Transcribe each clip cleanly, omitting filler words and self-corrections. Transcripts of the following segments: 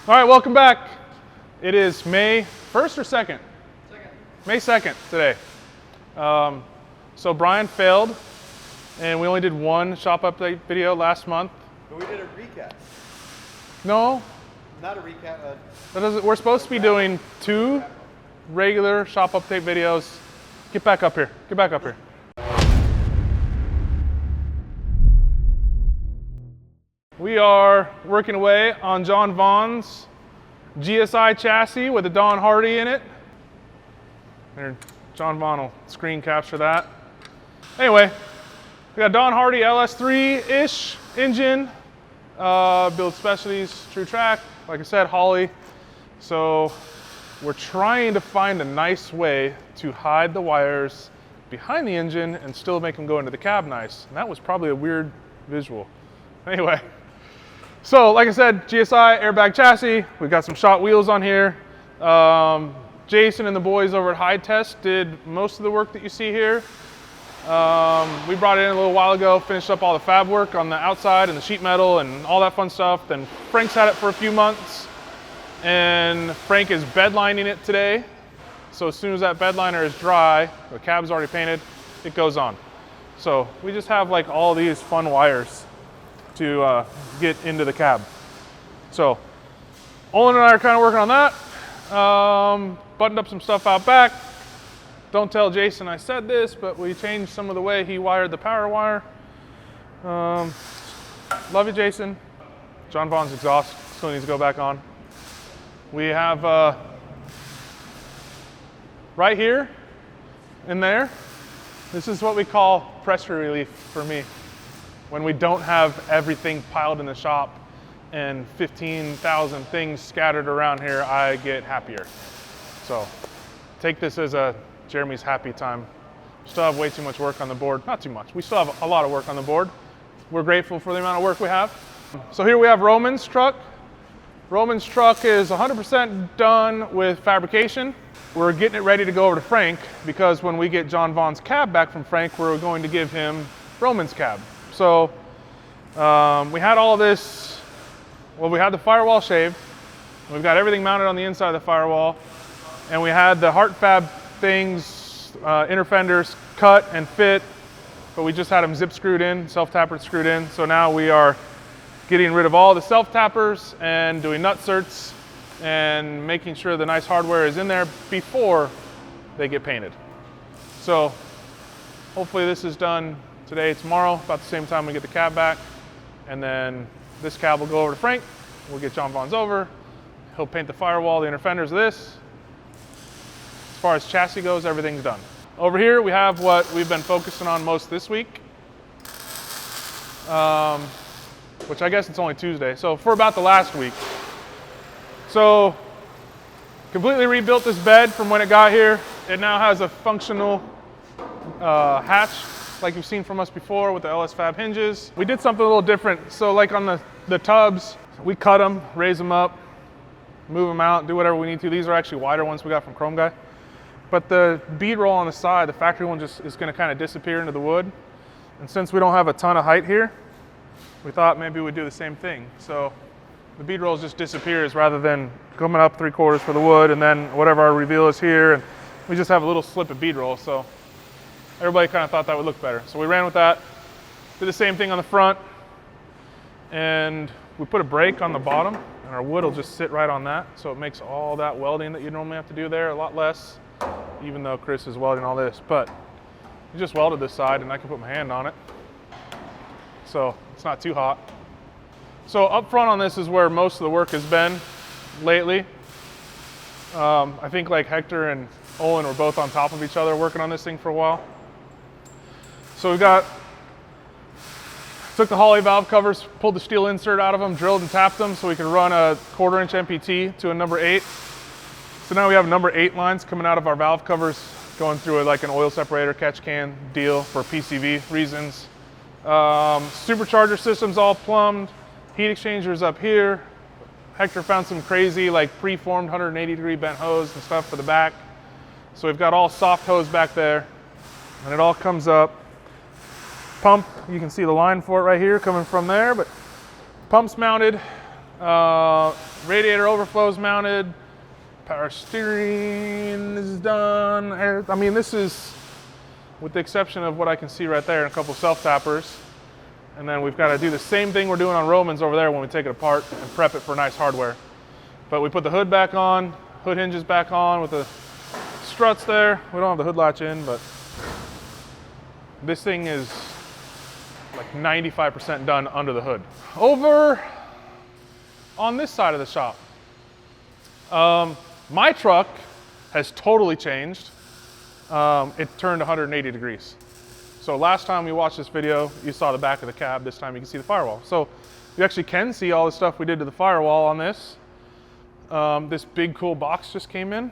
All right, welcome back. It is May 1st or 2nd? May 2nd today. So Brian failed, and we only did one shop update video last month. But we did a recap. No. Not a recap. We're supposed to be doing 2 regular shop update videos. Get back up here. Get back up here. We are working away on John Vaughn's GSI chassis with a Don Hardy in it. There, John Vaughn will screen capture that. Anyway, we got Don Hardy LS3-ish engine, Build Specialties, True Track, like I said, Holly. So we're trying to find a nice way to hide the wires behind the engine and still make them go into the cab nice. And that was probably a weird visual. Anyway, so like I said, GSI airbag chassis. We've got some shot wheels on here. Jason and the boys over at High Test did most of the work that you see here. We brought it in a little while ago, finished up all the fab work on the outside and the sheet metal and all that fun stuff. Then Frank's had it for a few months, and Frank is bedlining it today. So as soon as that bed liner is dry, the cab's already painted, it goes on. So we just have like all these fun wires to get into the cab. So Olin and I are kind of working on that. Buttoned up some stuff out back. Don't tell Jason I said this, but we changed some of the way he wired the power wire. Love you, Jason. John Vaughn's exhaust still needs to go back on. We have right here and there, this is what we call pressure relief for me. When we don't have everything piled in the shop and 15,000 things scattered around here, I get happier. So take this as a Jeremy's happy time. Still have way too much work on the board. Not too much. We still have a lot of work on the board. We're grateful for the amount of work we have. So here we have Roman's truck. Roman's truck is 100% done with fabrication. We're getting it ready to go over to Frank because when we get John Vaughn's cab back from Frank, we're going to give him Roman's cab. So we had all of this, well, we had the firewall shaved. We've got everything mounted on the inside of the firewall. And we had the heart fab things, inner fenders cut and fit, but we just had them zip screwed in, self-tappers screwed in. So now we are getting rid of all the self-tappers and doing nut certs and making sure the nice hardware is in there before they get painted. So hopefully this is done today, tomorrow, about the same time we get the cab back. And then this cab will go over to Frank. We'll get John Vaughn's over. He'll paint the firewall, the inner fenders of this. As far as chassis goes, everything's done. Over here, we have what we've been focusing on most this week, which I guess it's only Tuesday. So for about the last week. So completely rebuilt this bed from when it got here. It now has a functional hatch like you've seen from us before with the LS Fab hinges. We did something a little different. So like on the tubs, we cut them, raise them up, move them out, do whatever we need to. These are actually wider ones we got from Chrome Guy. But the bead roll on the side, the factory one just is gonna kind of disappear into the wood. And since we don't have a ton of height here, we thought maybe we'd do the same thing. So the bead rolls just disappears rather than coming up 3/4 for the wood and then whatever our reveal is here. And we just have a little slip of bead roll. So everybody kind of thought that would look better. So we ran with that. Did the same thing on the front. And we put a brake on the bottom and our wood will just sit right on that. So it makes all that welding that you normally have to do there a lot less, even though Chris is welding all this. But he just welded this side and I can put my hand on it. So it's not too hot. So up front on this is where most of the work has been lately. I think like Hector and Olin were both on top of each other working on this thing for a while. So we took the Holley valve covers, pulled the steel insert out of them, drilled and tapped them so we could run a 1/4 inch MPT to a number 8. So now we have number 8 lines coming out of our valve covers, going through like an oil separator catch can deal for PCV reasons. Supercharger system's all plumbed, heat exchangers up here. Hector found some crazy like preformed 180-degree bent hose and stuff for the back. So we've got all soft hose back there and it all comes up. Pump, you can see the line for it right here coming from there, but pump's mounted. Radiator overflows mounted. Power steering is done. I mean, this is, with the exception of what I can see right there, and a couple self-tappers. And then we've got to do the same thing we're doing on Roman's over there when we take it apart and prep it for nice hardware. But we put the hood back on, hood hinges back on with the struts there. We don't have the hood latch in, but this thing is like 95% done under the hood. Over on this side of the shop, my truck has totally changed. It turned 180 degrees. So last time we watched this video, you saw the back of the cab. This time you can see the firewall. So you actually can see all the stuff we did to the firewall on this. This big cool box just came in.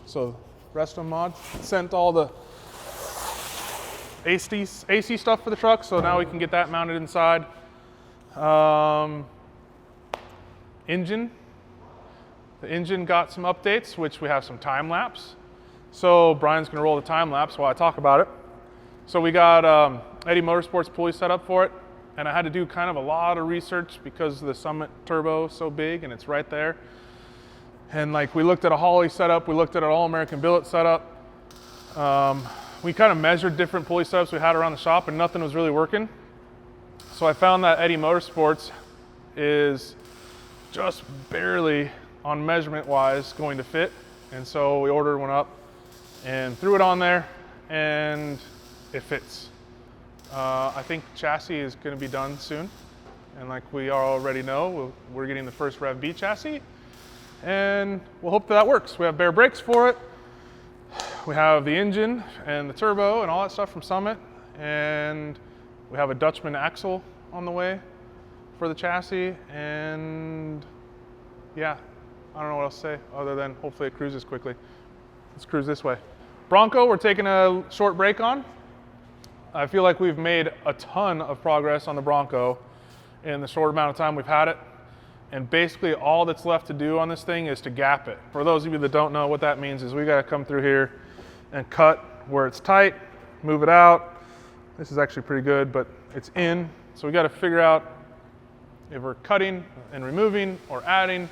So Resto Mod sent all the AC stuff for the truck, so now we can get that mounted inside. Engine. The engine got some updates, which we have some time lapse. So Brian's gonna roll the time lapse while I talk about it. So we got Eddie Motorsports pulley set up for it, and I had to do kind of a lot of research because the Summit turbo is so big and it's right there. And like we looked at a Holley setup, we looked at an all-American billet setup. We kind of measured different pulley setups we had around the shop and nothing was really working. So I found that Eddie Motorsports is just barely on measurement wise going to fit, and so we ordered one up and threw it on there and it fits. I think chassis is going to be done soon, and like we already know, we're getting the first Rev B chassis, and we'll hope that works. We have bare brakes for it, we have the engine and the turbo and all that stuff from Summit, and we have a Dutchman axle on the way for the chassis, and yeah, I don't know what else to say other than hopefully it cruises quickly. Let's cruise this way. Bronco, we're taking a short break on. I feel like we've made a ton of progress on the Bronco in the short amount of time we've had it. And basically all that's left to do on this thing is to gap it. For those of you that don't know, what that means is we gotta come through here and cut where it's tight, move it out. This is actually pretty good, but it's in. So we gotta figure out if we're cutting and removing or adding,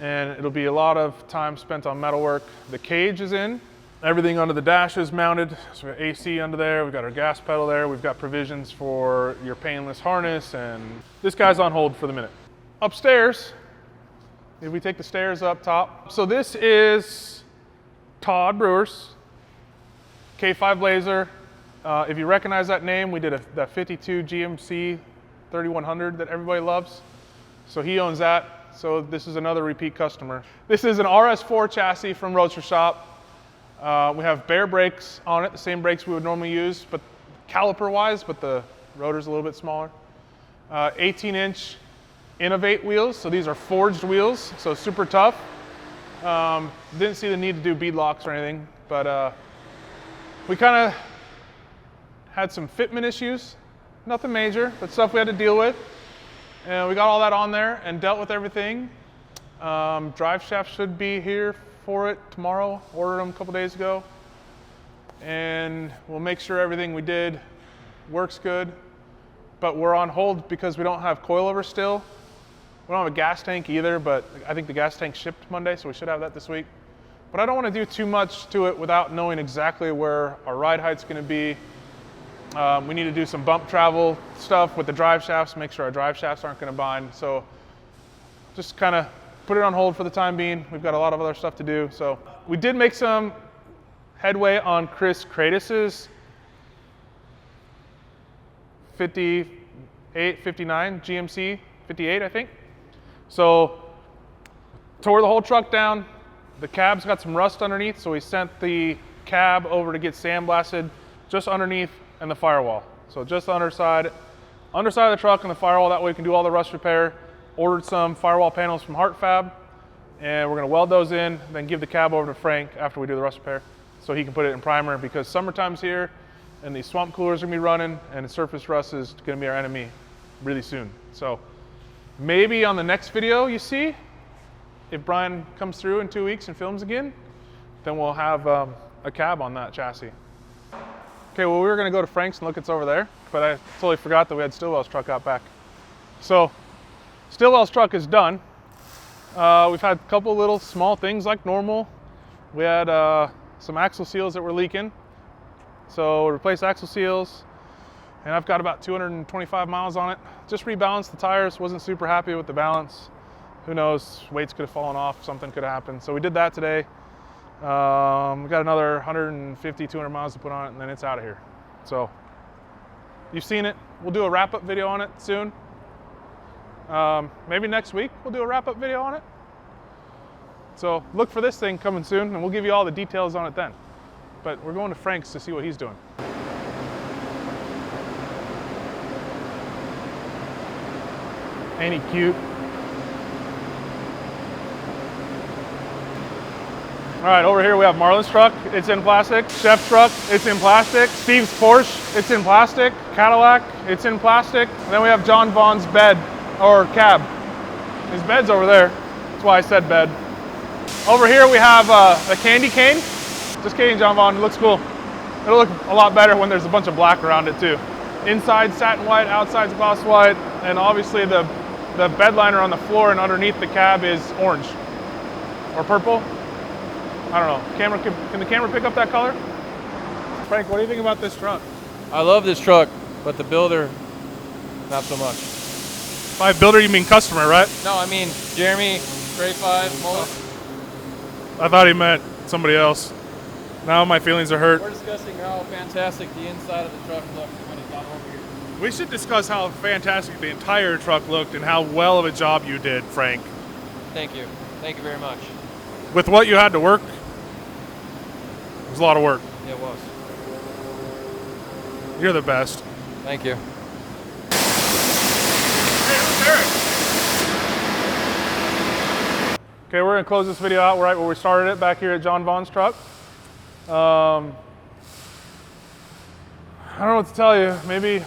and it'll be a lot of time spent on metalwork. The cage is in. Everything under the dash is mounted. So we got AC under there, we've got our gas pedal there, we've got provisions for your painless harness, and this guy's on hold for the minute. Upstairs, if we take the stairs up top. So this is Todd Brewer's K5 Blazer. If you recognize that name, we did that 52 GMC 3100 that everybody loves. So he owns that. So this is another repeat customer. This is an RS4 chassis from Roadster Shop. We have bare brakes on it, the same brakes we would normally use, but caliper-wise, but the rotor's a little bit smaller. 18-inch Innovate wheels, so these are forged wheels, so super tough. Didn't see the need to do bead locks or anything, but we kind of had some fitment issues. Nothing major, but stuff we had to deal with. And we got all that on there and dealt with everything. Drive shaft should be here for it tomorrow. Ordered them a couple days ago. And we'll make sure everything we did works good. But we're on hold because we don't have coilover still. We don't have a gas tank either, but I think the gas tank shipped Monday, so we should have that this week. But I don't want to do too much to it without knowing exactly where our ride height's going to be. We need to do some bump travel stuff with the drive shafts, make sure our drive shafts aren't going to bind. So just kind of put it on hold for the time being. We've got a lot of other stuff to do. So we did make some headway on Chris Kratus's 58, 59, GMC 58, I think. So tore the whole truck down. The cab's got some rust underneath, so we sent the cab over to get sandblasted just underneath and the firewall. So just the underside of the truck and the firewall, that way we can do all the rust repair. Ordered some firewall panels from Heart Fab, and we're gonna weld those in, then give the cab over to Frank after we do the rust repair, so he can put it in primer, because summertime's here, and these swamp coolers are gonna be running, and surface rust is gonna be our enemy really soon. So maybe on the next video you see, if Brian comes through in 2 weeks and films again, then we'll have a cab on that chassis. Okay, well, we're gonna go to Frank's and look, it's over there. but I totally forgot that we had Stillwell's truck out back. So Stillwell's truck is done. We've had a couple little small things like normal. We had some axle seals that were leaking. So replaced axle seals, and I've got about 225 miles on it. Just rebalanced the tires, wasn't super happy with the balance. Who knows, weights could have fallen off, something could have happened. So we did that today. We got another 150, 200 miles to put on it, and then it's out of here. So you've seen it. We'll do a wrap-up video on it soon. Maybe next week we'll do a wrap-up video on it. So look for this thing coming soon, and we'll give you all the details on it then. But we're going to Frank's to see what he's doing. Ain't he cute? All right, over here we have Marlon's truck. It's in plastic. Chef's truck, it's in plastic. Steve's Porsche, it's in plastic. Cadillac, it's in plastic. And then we have John Vaughn's bed, or cab. His bed's over there. That's why I said bed. Over here we have a candy cane. Just kidding, John Vaughn, it looks cool. It'll look a lot better when there's a bunch of black around it too. Inside satin white, outside's gloss white, and obviously the bed liner on the floor and underneath the cab is orange or purple. I don't know. Can the camera pick up that color? Frank, what do you think about this truck? I love this truck, but the builder, not so much. By builder, you mean customer, right? No, I mean Jeremy, Stray 5, Mullet. I thought he meant somebody else. Now my feelings are hurt. We're discussing how fantastic the inside of the truck looks when it's not over here. We should discuss how fantastic the entire truck looked and how well of a job you did, Frank. Thank you. Thank you very much. With what you had to work, it was a lot of work. It was. You're the best. Thank you. Hey, who's Eric? Okay, we're gonna close this video out right where we started it, back here at John Vaughn's truck. I don't know what to tell you. Maybe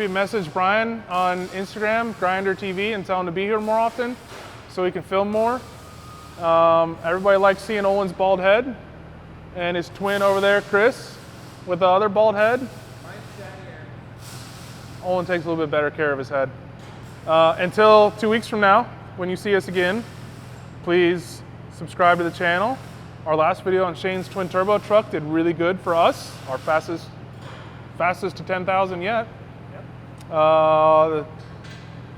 message Brian on Instagram, Grinder TV, and tell him to be here more often so he can film more. Everybody likes seeing Owen's bald head and his twin over there, Chris, with the other bald head. Owen takes a little bit better care of his head. Until 2 weeks from now, when you see us again, please subscribe to the channel. Our last video on Shane's twin turbo truck did really good for us. Our fastest to 10,000 yet. Yep.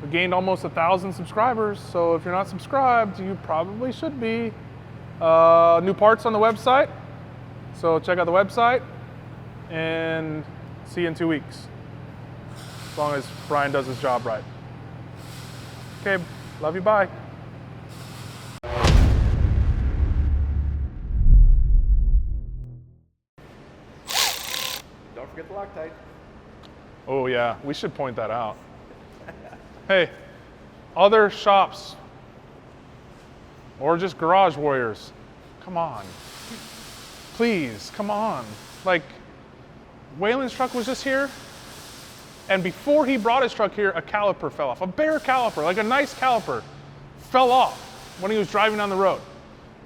We gained almost 1,000 subscribers, so if you're not subscribed, you probably should be. New parts on the website, so check out the website, and see you in 2 weeks, as long as Brian does his job right. Okay, love you, bye. Don't forget the Loctite. Oh yeah, we should point that out. Hey, other shops or just garage warriors, come on. Please, come on. Like, Waylon's truck was just here, and before he brought his truck here, a caliper fell off. A bare caliper, like a nice caliper, fell off when he was driving down the road.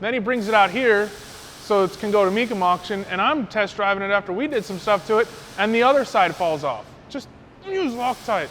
Then he brings it out here so it can go to Mecum auction, and I'm test driving it after we did some stuff to it, and the other side falls off. Just use Loctite.